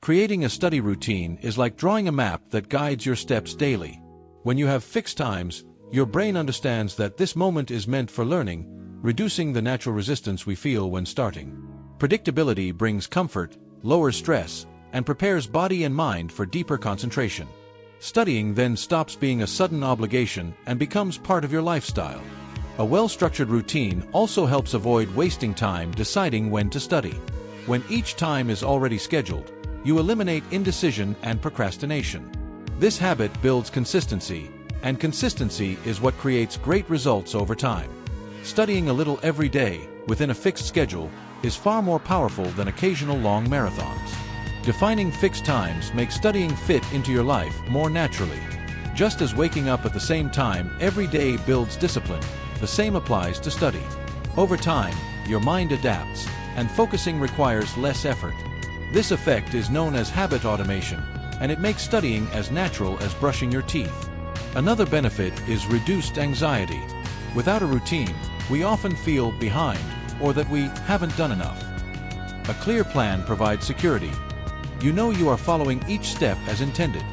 Creating a study routine is like drawing a map that guides your steps daily. When you have fixed times, your brain understands that this moment is meant for learning, reducing the natural resistance we feel when starting. Predictability brings comfort, lowers stress, and prepares body and mind for deeper concentration. Studying then stops being a sudden obligation and becomes part of your lifestyle. A well-structured routine also helps avoid wasting time deciding when to study. When each time is already scheduled, you eliminate indecision and procrastination. This habit builds consistency, and consistency is what creates great results over time. Studying a little every day, within a fixed schedule, is far more powerful than occasional long marathons. Defining fixed times makes studying fit into your life more naturally. Just as waking up at the same time every day builds discipline, the same applies to study. Over time, your mind adapts, and focusing requires less effort. This effect is known as habit automation, and it makes studying as natural as brushing your teeth. Another benefit is reduced anxiety. Without a routine, we often feel behind or that we haven't done enough. A clear plan provides security. You know you are following each step as intended.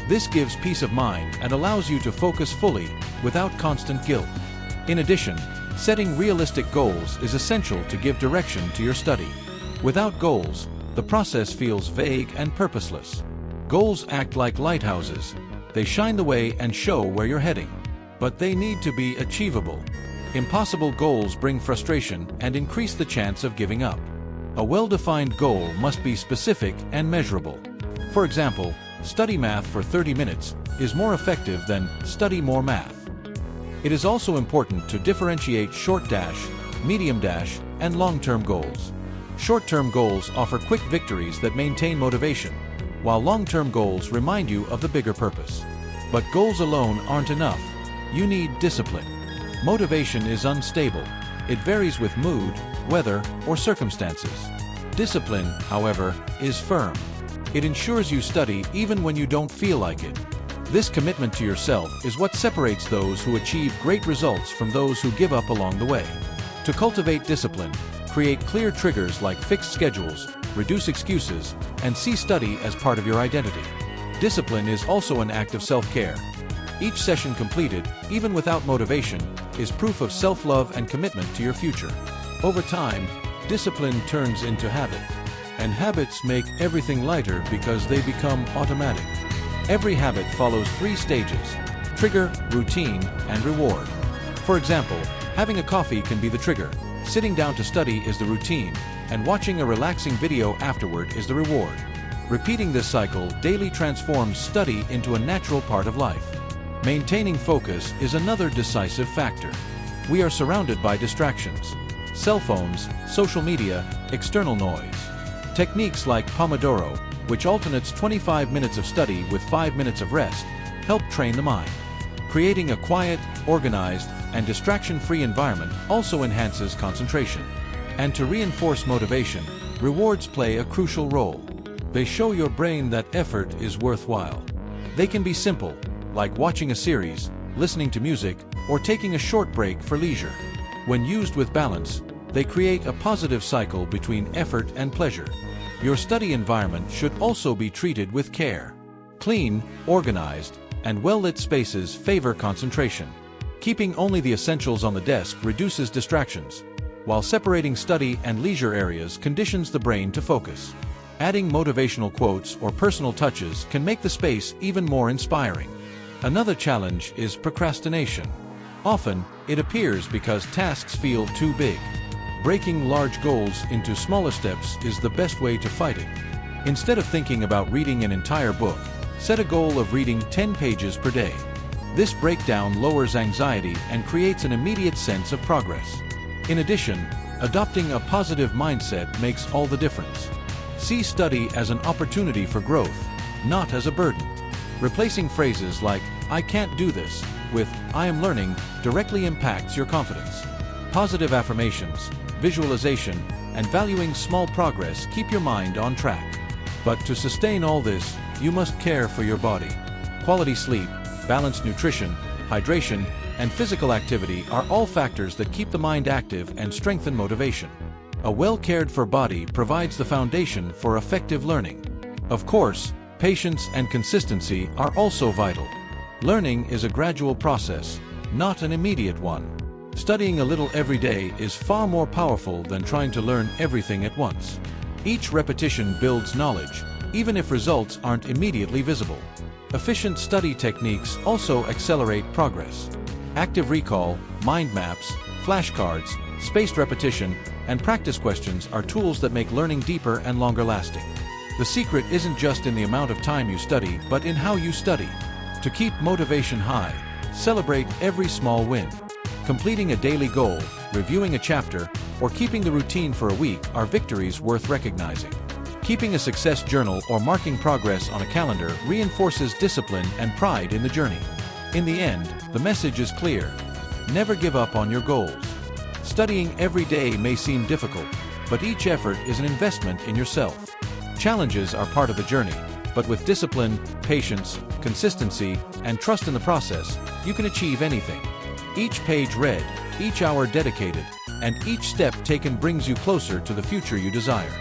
This gives peace of mind and allows you to focus fully without constant guilt. In addition, setting realistic goals is essential to give direction to your study. Without goals, the process feels vague and purposeless. Goals act like lighthouses. They shine the way and show where you're heading. But they need to be achievable. Impossible goals bring frustration and increase the chance of giving up. A well-defined goal must be specific and measurable. For example, study math for 30 minutes is more effective than study more math. It is also important to differentiate short dash, medium dash, and long-term goals. Short-term goals offer quick victories that maintain motivation, while long-term goals remind you of the bigger purpose. But goals alone aren't enough. You need discipline. Motivation is unstable. It varies with mood, weather, or circumstances. Discipline, however, is firm. It ensures you study even when you don't feel like it. This commitment to yourself is what separates those who achieve great results from those who give up along the way. To cultivate discipline, create clear triggers like fixed schedules, reduce excuses, and see study as part of your identity. Discipline is also an act of self-care. Each session completed, even without motivation, is proof of self-love and commitment to your future. Over time, discipline turns into habit. And habits make everything lighter because they become automatic. Every habit follows 3 stages: trigger, routine, and reward. For example, having a coffee can be the trigger, sitting down to study is the routine, and watching a relaxing video afterward is the reward. Repeating this cycle daily transforms study into a natural part of life. Maintaining focus is another decisive factor. We are surrounded by distractions: cell phones, social media, external noise. Techniques like Pomodoro, which alternates 25 minutes of study with 5 minutes of rest, help train the mind. Creating a quiet, organized, and distraction-free environment also enhances concentration. And to reinforce motivation, rewards play a crucial role. They show your brain that effort is worthwhile. They can be simple, like watching a series, listening to music, or taking a short break for leisure. When used with balance, they create a positive cycle between effort and pleasure. Your study environment should also be treated with care. Clean, organized, and well-lit spaces favor concentration. Keeping only the essentials on the desk reduces distractions, while separating study and leisure areas conditions the brain to focus. Adding motivational quotes or personal touches can make the space even more inspiring. Another challenge is procrastination. Often, it appears because tasks feel too big. Breaking large goals into smaller steps is the best way to fight it. Instead of thinking about reading an entire book, set a goal of reading 10 pages per day. This breakdown lowers anxiety and creates an immediate sense of progress. In addition, adopting a positive mindset makes all the difference. See study as an opportunity for growth, not as a burden. Replacing phrases like, "I can't do this," with "I am learning" directly impacts your confidence. Positive affirmations, visualization, and valuing small progress keep your mind on track. But to sustain all this, you must care for your body. Quality sleep, balanced nutrition, hydration, and physical activity are all factors that keep the mind active and strengthen motivation. A well-cared-for body provides the foundation for effective learning. Of course, patience and consistency are also vital. Learning is a gradual process, not an immediate one. Studying a little every day is far more powerful than trying to learn everything at once. Each repetition builds knowledge, even if results aren't immediately visible. Efficient study techniques also accelerate progress. Active recall, mind maps, flashcards, spaced repetition, and practice questions are tools that make learning deeper and longer lasting. The secret isn't just in the amount of time you study, but in how you study. To keep motivation high, celebrate every small win. Completing a daily goal, reviewing a chapter, or keeping the routine for a week are victories worth recognizing. Keeping a success journal or marking progress on a calendar reinforces discipline and pride in the journey. In the end, the message is clear. Never give up on your goals. Studying every day may seem difficult, but each effort is an investment in yourself. Challenges are part of the journey, but with discipline, patience, consistency, and trust in the process, you can achieve anything. Each page read, each hour dedicated, and each step taken brings you closer to the future you desire.